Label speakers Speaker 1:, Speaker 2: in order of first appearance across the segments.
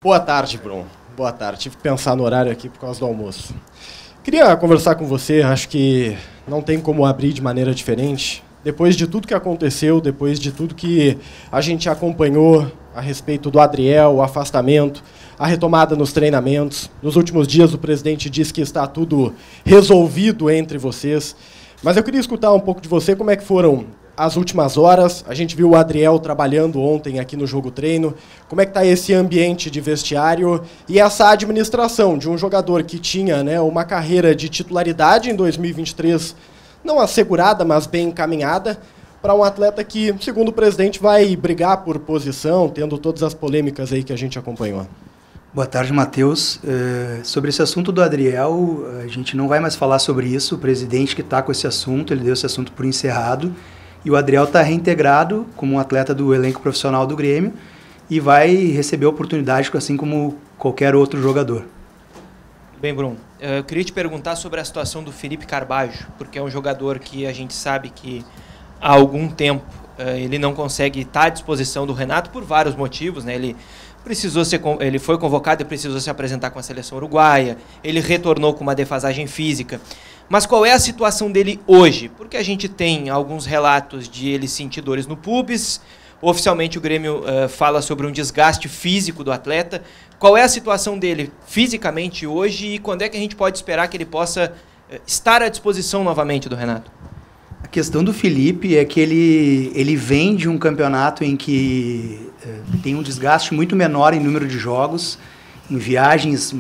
Speaker 1: Boa tarde, Bruno. Boa tarde. Tive que pensar no horário aqui por causa do almoço. Queria conversar com você, acho que não tem como abrir de maneira diferente. Depois de tudo que aconteceu, depois de tudo que a gente acompanhou a respeito do Adriel, o afastamento, a retomada nos treinamentos. Nos últimos dias o presidente disse que está tudo resolvido entre vocês. Mas eu queria escutar um pouco de você, como é que foram as últimas horas. A gente viu o Adriel trabalhando ontem aqui no jogo treino. Como é que está esse ambiente de vestiário e essa administração de um jogador que tinha, né, uma carreira de titularidade em 2023, não assegurada, mas bem encaminhada, para um atleta que, segundo o presidente, vai brigar por posição, tendo todas as polêmicas aí que a gente acompanhou?
Speaker 2: Boa tarde, Matheus. Sobre esse assunto do Adriel, a gente não vai mais falar sobre isso. O presidente que está com esse assunto, ele deu esse assunto por encerrado. E o Adriel está reintegrado como um atleta do elenco profissional do Grêmio e vai receber oportunidade assim como qualquer outro jogador.
Speaker 3: Bem, Bruno, eu queria te perguntar sobre a situação do Felipe Carbajo, porque é um jogador que a gente sabe que há algum tempo ele não consegue estar à disposição do Renato por vários motivos, né? Ele foi convocado e precisou se apresentar com a seleção uruguaia, ele retornou com uma defasagem física. Mas qual é a situação dele hoje? Porque a gente tem alguns relatos de ele sentir dores no pubis, oficialmente o Grêmio fala sobre um desgaste físico do atleta. Qual é a situação dele fisicamente hoje e quando é que a gente pode esperar que ele possa estar à disposição novamente do Renato?
Speaker 2: A questão do Felipe é que ele vem de um campeonato em que tem um desgaste muito menor em número de jogos, em viagens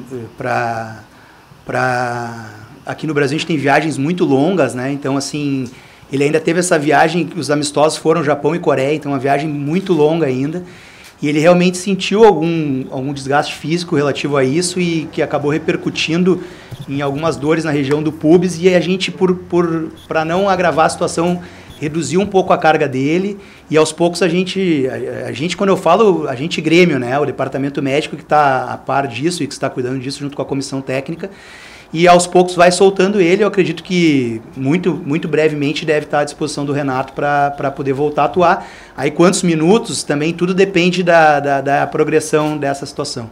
Speaker 2: Aqui no Brasil a gente tem viagens muito longas, né? Então, assim, ele ainda teve essa viagem, os amistosos foram Japão e Coreia, então uma viagem muito longa ainda. E ele realmente sentiu algum desgaste físico relativo a isso e que acabou repercutindo em algumas dores na região do pubis. E a gente, para não agravar a situação, reduziu um pouco a carga dele. E aos poucos a gente, quando eu falo, a gente Grêmio, né? O departamento médico que está a par disso e que está cuidando disso junto com a comissão técnica. E aos poucos vai soltando ele. Eu acredito que muito brevemente deve estar à disposição do Renato para poder voltar a atuar. Aí quantos minutos, também tudo depende da progressão dessa situação.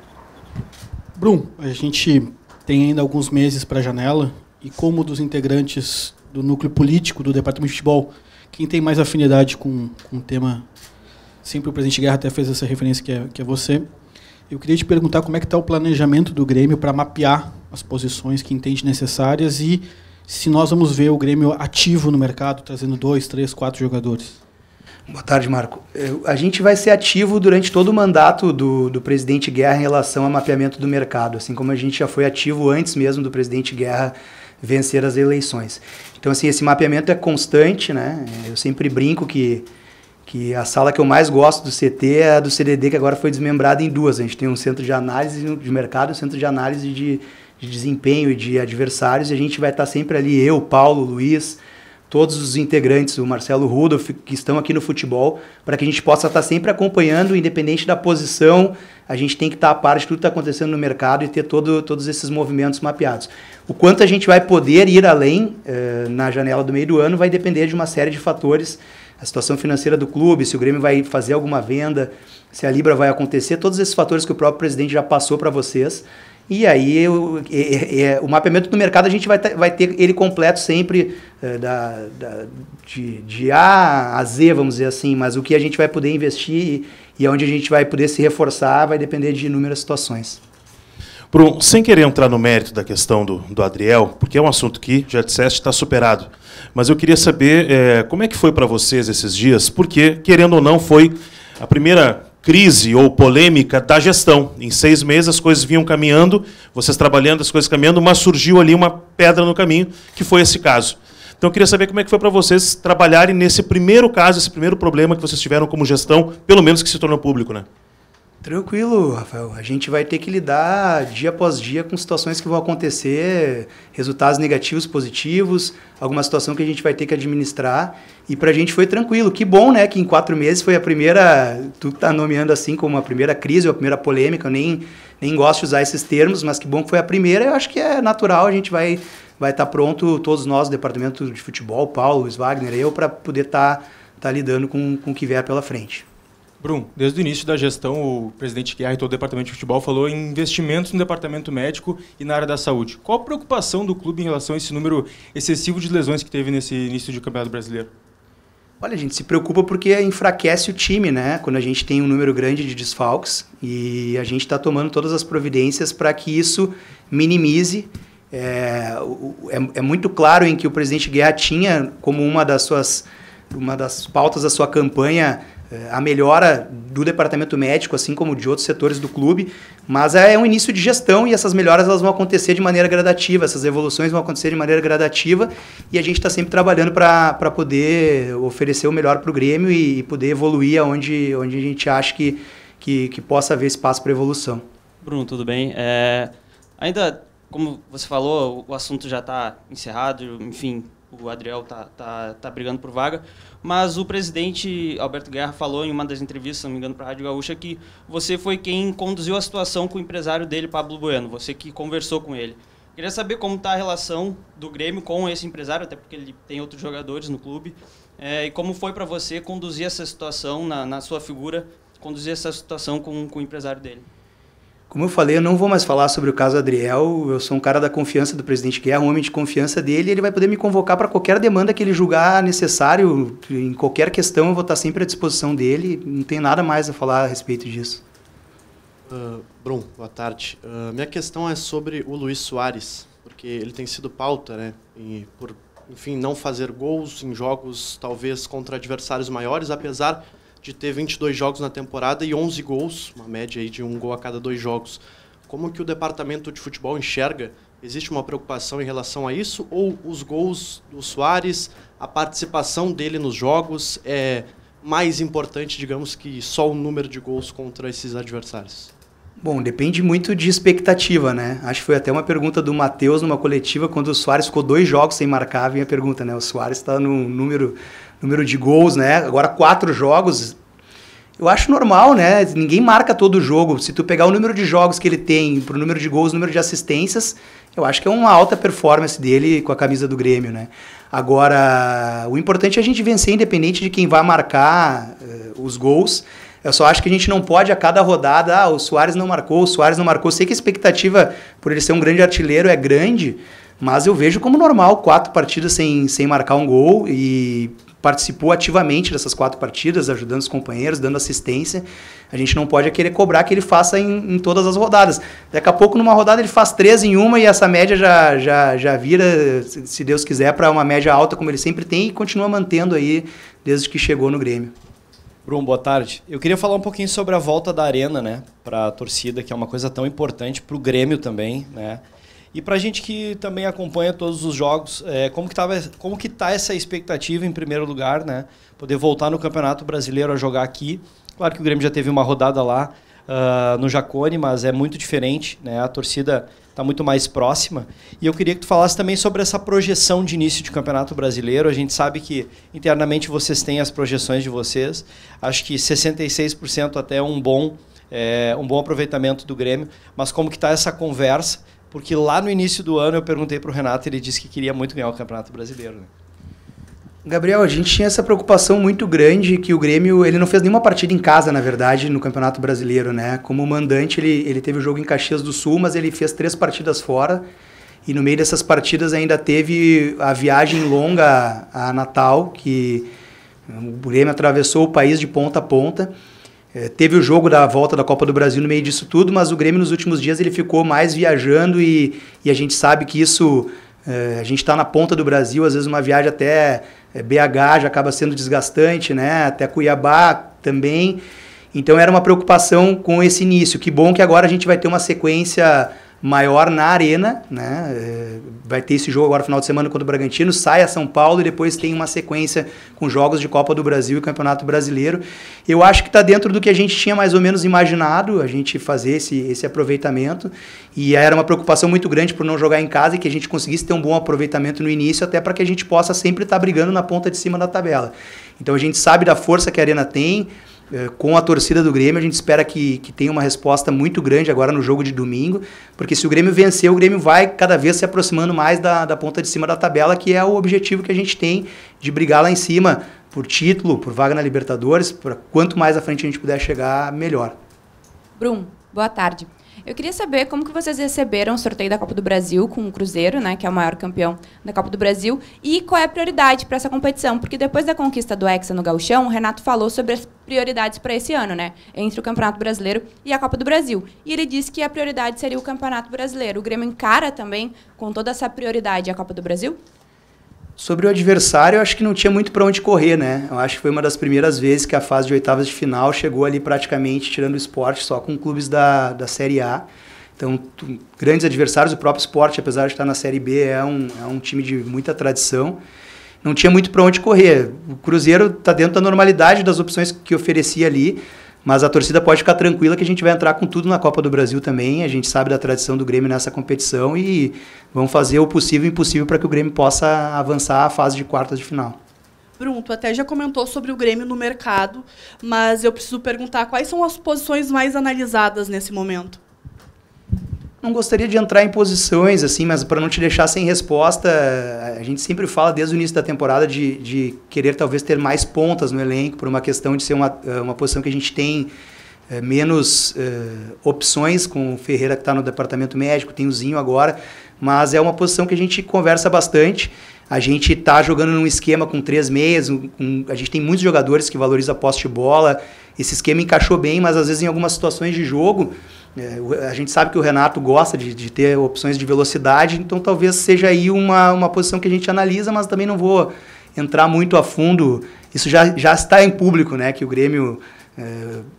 Speaker 4: Brum, a gente tem ainda alguns meses para a janela e como dos integrantes do núcleo político do Departamento de Futebol, quem tem mais afinidade com o tema, sempre o presidente Guerra até fez essa referência que é você. Eu queria te perguntar como é que está o planejamento do Grêmio para mapear as posições que entende necessárias e se nós vamos ver o Grêmio ativo no mercado, trazendo 2, 3, 4 jogadores.
Speaker 2: Boa tarde, Marco. A gente vai ser ativo durante todo o mandato do presidente Guerra em relação ao mapeamento do mercado, assim como a gente já foi ativo antes mesmo do presidente Guerra vencer as eleições. Então, assim, esse mapeamento é constante, né? Eu sempre brinco que a sala que eu mais gosto do CT é a do CDD, que agora foi desmembrada em duas. A gente tem um centro de análise de mercado e um centro de análise de desempenho e de adversários, e a gente vai estar sempre ali, eu, Paulo, Luiz, todos os integrantes, o Marcelo Rudolph, que estão aqui no futebol, para que a gente possa estar sempre acompanhando, independente da posição, a gente tem que estar a par de tudo que está acontecendo no mercado e ter todos esses movimentos mapeados. O quanto a gente vai poder ir além na janela do meio do ano vai depender de uma série de fatores, a situação financeira do clube, se o Grêmio vai fazer alguma venda, se a Libra vai acontecer, todos esses fatores que o próprio presidente já passou para vocês. E aí o mapeamento do mercado a gente vai ter ele completo sempre, de A a Z, vamos dizer assim, mas o que a gente vai poder investir e onde a gente vai poder se reforçar vai depender de inúmeras situações.
Speaker 5: Bruno, sem querer entrar no mérito da questão do Adriel, porque é um assunto que, já disseste, está superado, mas eu queria saber como é que foi para vocês esses dias, porque, querendo ou não, foi a primeira crise ou polêmica da gestão. Em 6 meses as coisas vinham caminhando, vocês trabalhando, as coisas caminhando, mas surgiu ali uma pedra no caminho, que foi esse caso. Então eu queria saber como é que foi para vocês trabalharem nesse primeiro caso, esse primeiro problema que vocês tiveram como gestão, pelo menos que se tornou público, né?
Speaker 2: Tranquilo, Rafael. A gente vai ter que lidar dia após dia com situações que vão acontecer, resultados negativos, positivos, alguma situação que a gente vai ter que administrar. E pra gente foi tranquilo. Que bom, né? Que em 4 meses foi a primeira, tu tá nomeando assim como a primeira crise ou a primeira polêmica. Eu nem gosto de usar esses termos, mas que bom que foi a primeira. Eu acho que é natural, a gente vai estar pronto, todos nós, do departamento de futebol, Paulo, Luiz Wagner, eu, para poder estar lidando com o que vier pela frente.
Speaker 6: Brum, desde o início da gestão, o presidente Guerra e todo o departamento de futebol falou em investimentos no departamento médico e na área da saúde. Qual a preocupação do clube em relação a esse número excessivo de lesões que teve nesse início de Campeonato Brasileiro?
Speaker 2: Olha, a gente se preocupa porque enfraquece o time, né? Quando a gente tem um número grande de desfalques, e a gente está tomando todas as providências para que isso minimize. É muito claro em que o presidente Guerra tinha como uma das pautas da sua campanha a melhora do departamento médico, assim como de outros setores do clube, mas é um início de gestão e essas melhoras elas vão acontecer de maneira gradativa, essas evoluções vão acontecer de maneira gradativa e a gente está sempre trabalhando para poder oferecer o melhor para o Grêmio e poder evoluir onde a gente acha que possa haver espaço para evolução.
Speaker 7: Bruno, tudo bem? Ainda, como você falou, o assunto já está encerrado, enfim, o Adriel tá brigando por vaga, mas o presidente Alberto Guerra falou em uma das entrevistas, se não me engano, para a Rádio Gaúcha, que você foi quem conduziu a situação com o empresário dele, Pablo Bueno, você que conversou com ele. Queria saber como está a relação do Grêmio com esse empresário, até porque ele tem outros jogadores no clube, e como foi para você conduzir essa situação, na sua figura, conduzir essa situação com o empresário dele.
Speaker 2: Como eu falei, eu não vou mais falar sobre o caso Adriel, eu sou um cara da confiança do presidente Guerra, um homem de confiança dele, e ele vai poder me convocar para qualquer demanda que ele julgar necessário, em qualquer questão eu vou estar sempre à disposição dele, não tem nada mais a falar a respeito disso.
Speaker 8: Brum, boa tarde. Minha questão é sobre o Luís Soares, porque ele tem sido pauta, né, por, enfim, não fazer gols em jogos talvez contra adversários maiores, apesar de ter 22 jogos na temporada e 11 gols, uma média aí de 1 gol a cada 2 jogos. Como que o departamento de futebol enxerga? Existe uma preocupação em relação a isso? Ou os gols do Soares, a participação dele nos jogos é mais importante, digamos, que só o número de gols contra esses adversários?
Speaker 2: Bom, depende muito de expectativa, né? Acho que foi até uma pergunta do Matheus numa coletiva, quando o Soares ficou 2 jogos sem marcar, vinha a pergunta, né? O Soares está no número de gols, né? Agora 4 jogos. Eu acho normal, né? Ninguém marca todo jogo. Se tu pegar o número de jogos que ele tem pro número de gols, número de assistências, eu acho que é uma alta performance dele com a camisa do Grêmio, né? Agora, o importante é a gente vencer independente de quem vai marcar os gols. Eu só acho que a gente não pode a cada rodada, o Soares não marcou, o Soares não marcou. Sei que a expectativa por ele ser um grande artilheiro é grande, mas eu vejo como normal 4 partidas sem marcar um gol e participou ativamente dessas 4 partidas, ajudando os companheiros, dando assistência. A gente não pode querer cobrar que ele faça em todas as rodadas. Daqui a pouco, numa rodada, ele faz 3 em uma e essa média já vira, se Deus quiser, para uma média alta, como ele sempre tem, e continua mantendo aí desde que chegou no Grêmio.
Speaker 9: Bruno, boa tarde. Eu queria falar um pouquinho sobre a volta da Arena, né, para a torcida, que é uma coisa tão importante para o Grêmio também, né? E para a gente que também acompanha todos os jogos, como que tá essa expectativa em primeiro lugar, né? Poder voltar no Campeonato Brasileiro a jogar aqui. Claro que o Grêmio já teve uma rodada lá no Jacone, mas é muito diferente, né? A torcida está muito mais próxima. E eu queria que tu falasse também sobre essa projeção de início de Campeonato Brasileiro. A gente sabe que internamente vocês têm as projeções de vocês. Acho que 66% até é um bom aproveitamento do Grêmio. Mas como que está essa conversa? Porque lá no início do ano eu perguntei para o Renato e ele disse que queria muito ganhar o Campeonato Brasileiro, né?
Speaker 2: Gabriel, a gente tinha essa preocupação muito grande que o Grêmio ele não fez nenhuma partida em casa, na verdade, no Campeonato Brasileiro, né? Como mandante, ele teve o jogo em Caxias do Sul, mas ele fez 3 partidas fora. E no meio dessas partidas ainda teve a viagem longa a Natal, que o Grêmio atravessou o país de ponta a ponta. Teve o jogo da volta da Copa do Brasil no meio disso tudo, mas o Grêmio nos últimos dias ele ficou mais viajando e a gente sabe que isso, a gente está na ponta do Brasil, às vezes uma viagem até BH já acaba sendo desgastante, né? Até Cuiabá também. Então era uma preocupação com esse início. Que bom que agora a gente vai ter uma sequência maior na Arena, né? Vai ter esse jogo agora no final de semana contra o Bragantino, sai a São Paulo e depois tem uma sequência com jogos de Copa do Brasil e Campeonato Brasileiro. Eu acho que está dentro do que a gente tinha mais ou menos imaginado, a gente fazer esse aproveitamento, e era uma preocupação muito grande por não jogar em casa e que a gente conseguisse ter um bom aproveitamento no início, até para que a gente possa sempre estar brigando na ponta de cima da tabela. Então a gente sabe da força que a Arena tem, com a torcida do Grêmio. A gente espera que tenha uma resposta muito grande agora no jogo de domingo, porque se o Grêmio vencer, o Grêmio vai cada vez se aproximando mais da ponta de cima da tabela, que é o objetivo que a gente tem de brigar lá em cima por título, por vaga na Libertadores. Quanto mais à frente a gente puder chegar, melhor.
Speaker 10: Brum, boa tarde. Eu queria saber como que vocês receberam o sorteio da Copa do Brasil com o Cruzeiro, né, que é o maior campeão da Copa do Brasil, e qual é a prioridade para essa competição, porque depois da conquista do Hexa no Gauchão, o Renato falou sobre as prioridades para esse ano, né, entre o Campeonato Brasileiro e a Copa do Brasil. E ele disse que a prioridade seria o Campeonato Brasileiro. O Grêmio encara também com toda essa prioridade a Copa do Brasil?
Speaker 2: Sobre o adversário, eu acho que não tinha muito para onde correr, né? Eu acho que foi uma das primeiras vezes que a fase de oitavas de final chegou ali praticamente tirando o Sport só com clubes da Série A. Então, grandes adversários, o próprio Sport, apesar de estar na Série B, é um time de muita tradição. Não tinha muito para onde correr. O Cruzeiro está dentro da normalidade das opções que oferecia ali, mas a torcida pode ficar tranquila que a gente vai entrar com tudo na Copa do Brasil também. A gente sabe da tradição do Grêmio nessa competição e vamos fazer o possível e impossível para que o Grêmio possa avançar à fase de quartas de final.
Speaker 11: Bruno, tu até já comentou sobre o Grêmio no mercado, mas eu preciso perguntar quais são as posições mais analisadas nesse momento?
Speaker 2: Não gostaria de entrar em posições, assim, mas para não te deixar sem resposta, a gente sempre fala desde o início da temporada de querer talvez ter mais pontas no elenco, por uma questão de ser uma posição que a gente tem menos opções, com o Ferreira que está no departamento médico, tem o Zinho agora, mas é uma posição que a gente conversa bastante. A gente está jogando num esquema com 3 meias, a gente tem muitos jogadores que valorizam a posse de bola, esse esquema encaixou bem, mas às vezes em algumas situações de jogo, a gente sabe que o Renato gosta de ter opções de velocidade, então talvez seja aí uma posição que a gente analisa, mas também não vou entrar muito a fundo. Isso já está em público, né, que o Grêmio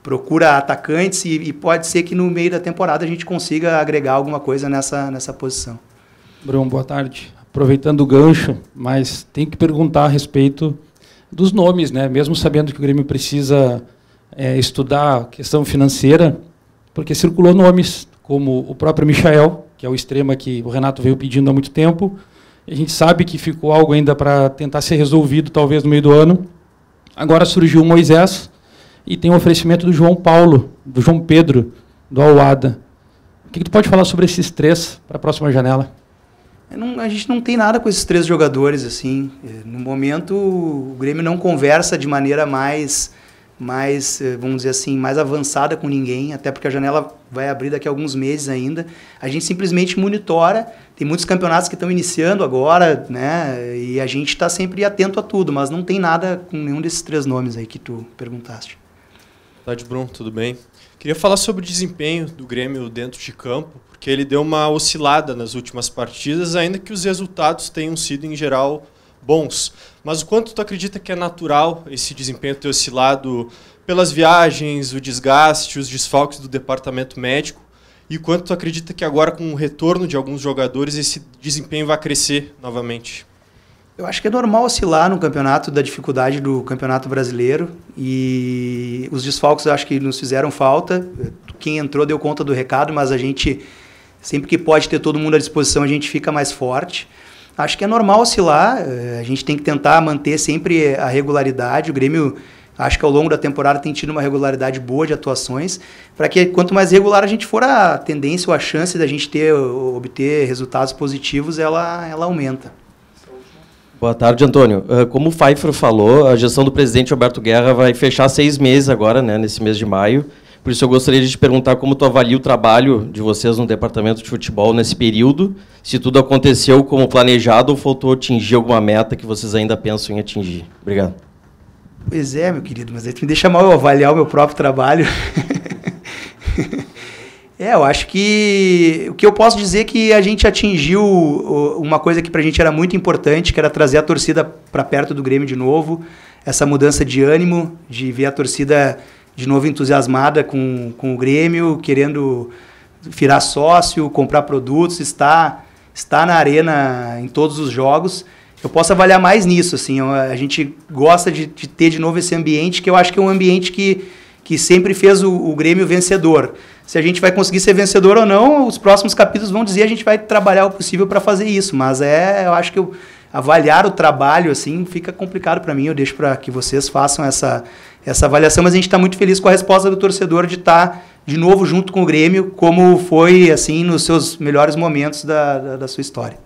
Speaker 2: procura atacantes e pode ser que no meio da temporada a gente consiga agregar alguma coisa nessa posição.
Speaker 12: Bruno, boa tarde. Aproveitando o gancho, mas tem que perguntar a respeito dos nomes, né? Mesmo sabendo que o Grêmio precisa estudar a questão financeira, porque circulou nomes como o próprio Michael, que é o extremo que o Renato veio pedindo há muito tempo. A gente sabe que ficou algo ainda para tentar ser resolvido, talvez no meio do ano. Agora surgiu o Moisés e tem o oferecimento do João Paulo, do João Pedro, do Al-Wada. O que tu pode falar sobre esses 3 para a próxima janela?
Speaker 2: A gente não tem nada com esses 3 jogadores, assim. No momento, o Grêmio não conversa de maneira mais, vamos dizer assim, mais avançada com ninguém, até porque a janela vai abrir daqui a alguns meses ainda. A gente simplesmente monitora, tem muitos campeonatos que estão iniciando agora, né? E a gente está sempre atento a tudo, mas não tem nada com nenhum desses 3 nomes aí que tu perguntaste.
Speaker 13: Boa tarde, Bruno, tudo bem? Queria falar sobre o desempenho do Grêmio dentro de campo, porque ele deu uma oscilada nas últimas partidas, ainda que os resultados tenham sido, em geral, bons. Mas o quanto tu acredita que é natural esse desempenho ter oscilado pelas viagens, o desgaste, os desfalques do departamento médico, e o quanto tu acredita que agora, com o retorno de alguns jogadores, esse desempenho vai crescer novamente?
Speaker 2: Eu acho que é normal oscilar no campeonato, da dificuldade do Campeonato Brasileiro, e os desfalques eu acho que nos fizeram falta. Quem entrou deu conta do recado, mas a gente, sempre que pode ter todo mundo à disposição, a gente fica mais forte. Acho que é normal oscilar, a gente tem que tentar manter sempre a regularidade. O Grêmio, acho que ao longo da temporada tem tido uma regularidade boa de atuações, para que quanto mais regular a gente for, a tendência ou a chance da gente obter resultados positivos, ela aumenta.
Speaker 14: Boa tarde, Antônio. Como o Pfeiffer falou, a gestão do presidente Alberto Guerra vai fechar 6 meses agora, né, nesse mês de maio. Por isso eu gostaria de te perguntar como tu avalia o trabalho de vocês no departamento de futebol nesse período, se tudo aconteceu como planejado ou faltou atingir alguma meta que vocês ainda pensam em atingir. Obrigado.
Speaker 2: Pois é, meu querido, mas aí tu me deixa mal eu avaliar o meu próprio trabalho. Eu acho que o que eu posso dizer é que a gente atingiu uma coisa que pra gente era muito importante, que era trazer a torcida para perto do Grêmio de novo, essa mudança de ânimo, de ver a torcida de novo entusiasmada com o Grêmio, querendo virar sócio, comprar produtos, estar na arena em todos os jogos. Eu posso avaliar mais nisso, assim, a gente gosta de ter de novo esse ambiente, que eu acho que é um ambiente que sempre fez o Grêmio vencedor. Se a gente vai conseguir ser vencedor ou não, os próximos capítulos vão dizer, a gente vai trabalhar o possível para fazer isso, mas eu acho que avaliar o trabalho assim fica complicado para mim, eu deixo para que vocês façam essa essa avaliação, mas a gente está muito feliz com a resposta do torcedor de estar de novo junto com o Grêmio, como foi assim nos seus melhores momentos da sua história.